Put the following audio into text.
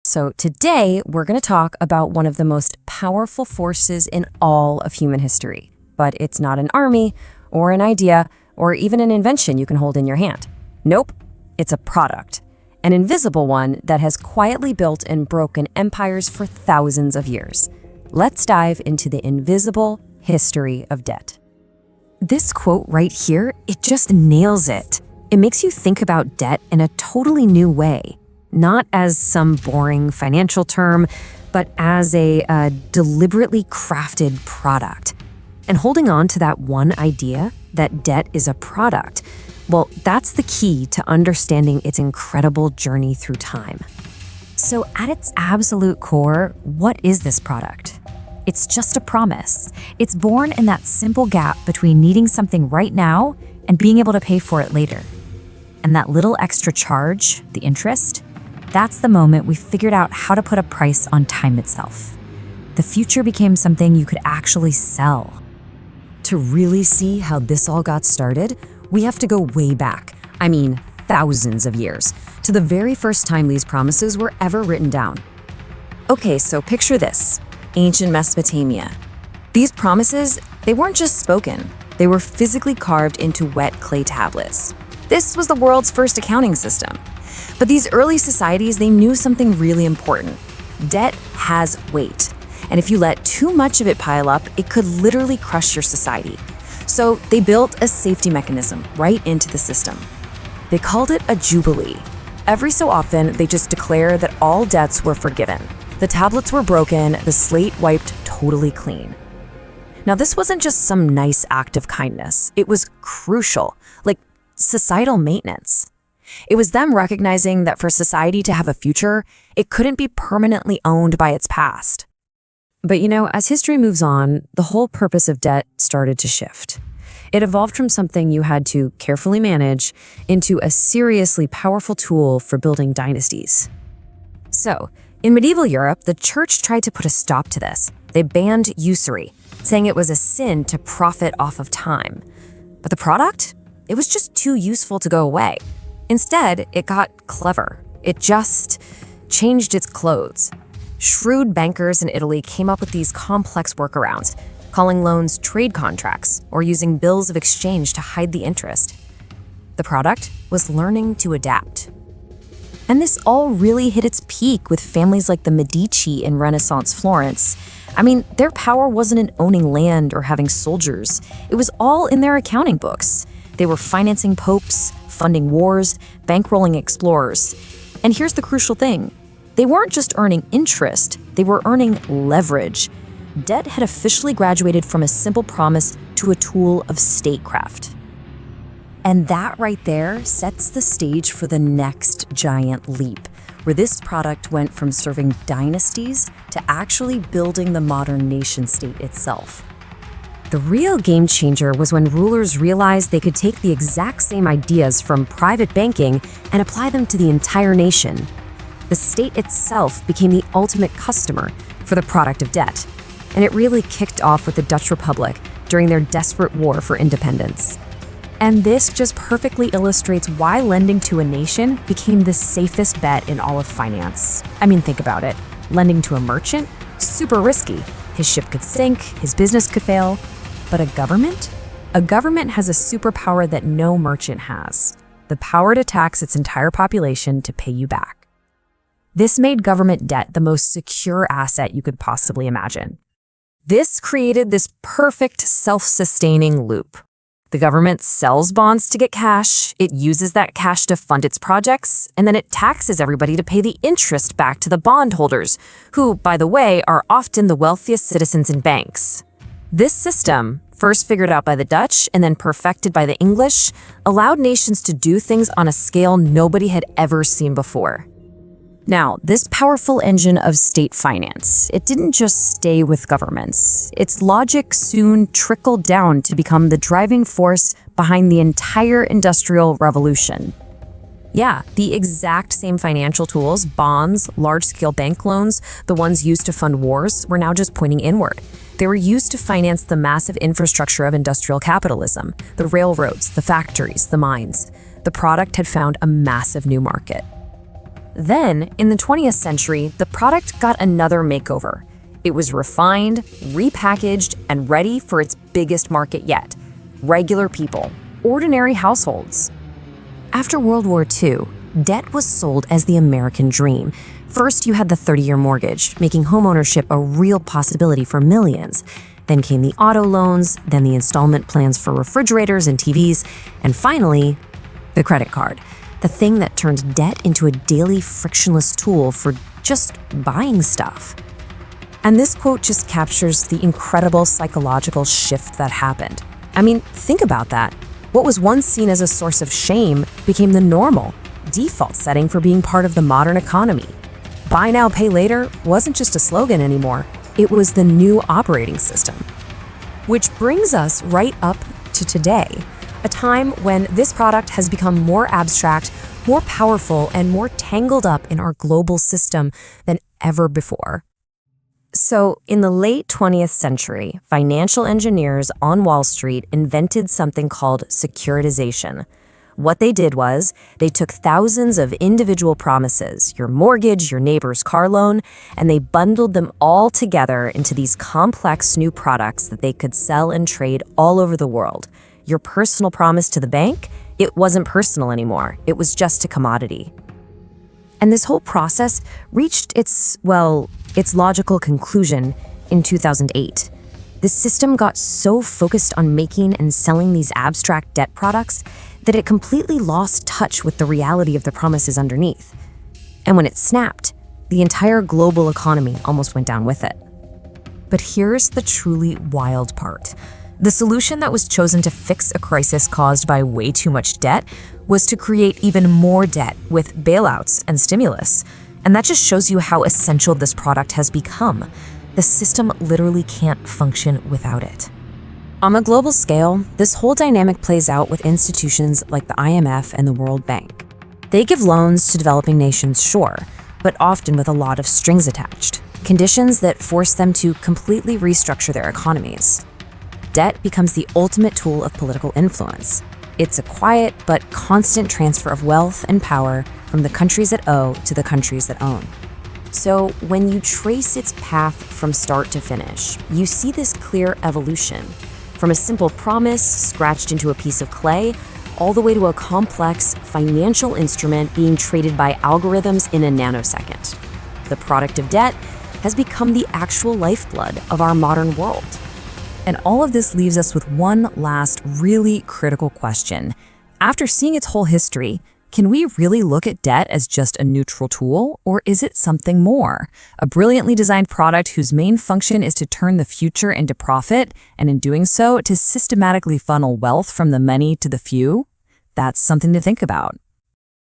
So today, we're going to talk about one of the most powerful forces in all of human history. But it's not an army, or an idea, or even an invention you can hold in your hand. Nope, it's a product. An invisible one that has quietly built and broken empires for thousands of years. Let's dive into the invisible history of debt. This quote right here, it just nails it. It makes you think about debt in a totally new way. Not as some boring financial term, but as a deliberately crafted product. And holding on to that one idea, that debt is a product, well, that's the key to understanding its incredible journey through time. So at its absolute core, what is this product? It's just a promise. It's born in that simple gap between needing something right now and being able to pay for it later. And that little extra charge, the interest, that's the moment we figured out how to put a price on time itself. The future became something you could actually sell. To really see how this all got started, we have to go way back, I mean thousands of years, to the very first time these promises were ever written down. Okay, so picture this, ancient Mesopotamia. These promises, they weren't just spoken, they were physically carved into wet clay tablets. This was the world's first accounting system. But these early societies, they knew something really important. Debt has weight. And if you let too much of it pile up, it could literally crush your society. So they built a safety mechanism right into the system. They called it a jubilee. Every so often, they just declare that all debts were forgiven. The tablets were broken, the slate wiped totally clean. Now, this wasn't just some nice act of kindness. It was crucial, like societal maintenance. It was them recognizing that for society to have a future, it couldn't be permanently owned by its past. But as history moves on, the whole purpose of debt started to shift. It evolved from something you had to carefully manage into a seriously powerful tool for building dynasties. So, in medieval Europe, the church tried to put a stop to this. They banned usury, saying it was a sin to profit off of time. But the product? It was just too useful to go away. Instead, it got clever. It just changed its clothes. Shrewd bankers in Italy came up with these complex workarounds, calling loans trade contracts or using bills of exchange to hide the interest. The product was learning to adapt. And this all really hit its peak with families like the Medici in Renaissance Florence. I mean, their power wasn't in owning land or having soldiers. It was all in their accounting books. They were financing popes, funding wars, bankrolling explorers. And here's the crucial thing. They weren't just earning interest, they were earning leverage. Debt had officially graduated from a simple promise to a tool of statecraft. And that right there sets the stage for the next giant leap, where this product went from serving dynasties to actually building the modern nation-state itself. The real game changer was when rulers realized they could take the exact same ideas from private banking and apply them to the entire nation. The state itself became the ultimate customer for the product of debt. And it really kicked off with the Dutch Republic during their desperate war for independence. And this just perfectly illustrates why lending to a nation became the safest bet in all of finance. I mean, think about it. Lending to a merchant? Super risky. His ship could sink, his business could fail. But a government? A government has a superpower that no merchant has. The power to tax its entire population to pay you back. This made government debt the most secure asset you could possibly imagine. This created this perfect self-sustaining loop. The government sells bonds to get cash, it uses that cash to fund its projects, and then it taxes everybody to pay the interest back to the bondholders, who, by the way, are often the wealthiest citizens in banks. This system, first figured out by the Dutch and then perfected by the English, allowed nations to do things on a scale nobody had ever seen before. Now, this powerful engine of state finance, it didn't just stay with governments. Its logic soon trickled down to become the driving force behind the entire Industrial Revolution. Yeah, the exact same financial tools, bonds, large-scale bank loans, the ones used to fund wars, were now just pointing inward. They were used to finance the massive infrastructure of industrial capitalism, the railroads, the factories, the mines. The product had found a massive new market. Then, in the 20th century, the product got another makeover. It was refined, repackaged, and ready for its biggest market yet: regular people, ordinary households. After World War II, debt was sold as the American dream. First, you had the 30-year mortgage, making homeownership a real possibility for millions. Then came the auto loans, then the installment plans for refrigerators and TVs, and finally, the credit card, the thing that turned debt into a daily frictionless tool for just buying stuff. And this quote just captures the incredible psychological shift that happened. I mean, think about that. What was once seen as a source of shame became the normal, default setting for being part of the modern economy. Buy now, pay later wasn't just a slogan anymore. It was the new operating system. Which brings us right up to today, a time when this product has become more abstract, more powerful, and more tangled up in our global system than ever before. So, in the late 20th century, financial engineers on Wall Street invented something called securitization. What they did was, they took thousands of individual promises, your mortgage, your neighbor's car loan, and they bundled them all together into these complex new products that they could sell and trade all over the world. Your personal promise to the bank, it wasn't personal anymore. It was just a commodity. And this whole process reached its logical conclusion in 2008. The system got so focused on making and selling these abstract debt products that it completely lost touch with the reality of the promises underneath. And when it snapped, the entire global economy almost went down with it. But here's the truly wild part. The solution that was chosen to fix a crisis caused by way too much debt was to create even more debt with bailouts and stimulus. And that just shows you how essential this product has become. The system literally can't function without it. On a global scale, this whole dynamic plays out with institutions like the IMF and the World Bank. They give loans to developing nations, sure, but often with a lot of strings attached, conditions that force them to completely restructure their economies. Debt becomes the ultimate tool of political influence. It's a quiet but constant transfer of wealth and power from the countries that owe to the countries that own. So when you trace its path from start to finish, you see this clear evolution, from a simple promise scratched into a piece of clay, all the way to a complex financial instrument being traded by algorithms in a nanosecond. The product of debt has become the actual lifeblood of our modern world. And all of this leaves us with one last really critical question. After seeing its whole history, can we really look at debt as just a neutral tool, or is it something more? A brilliantly designed product whose main function is to turn the future into profit, and in doing so, to systematically funnel wealth from the many to the few? That's something to think about.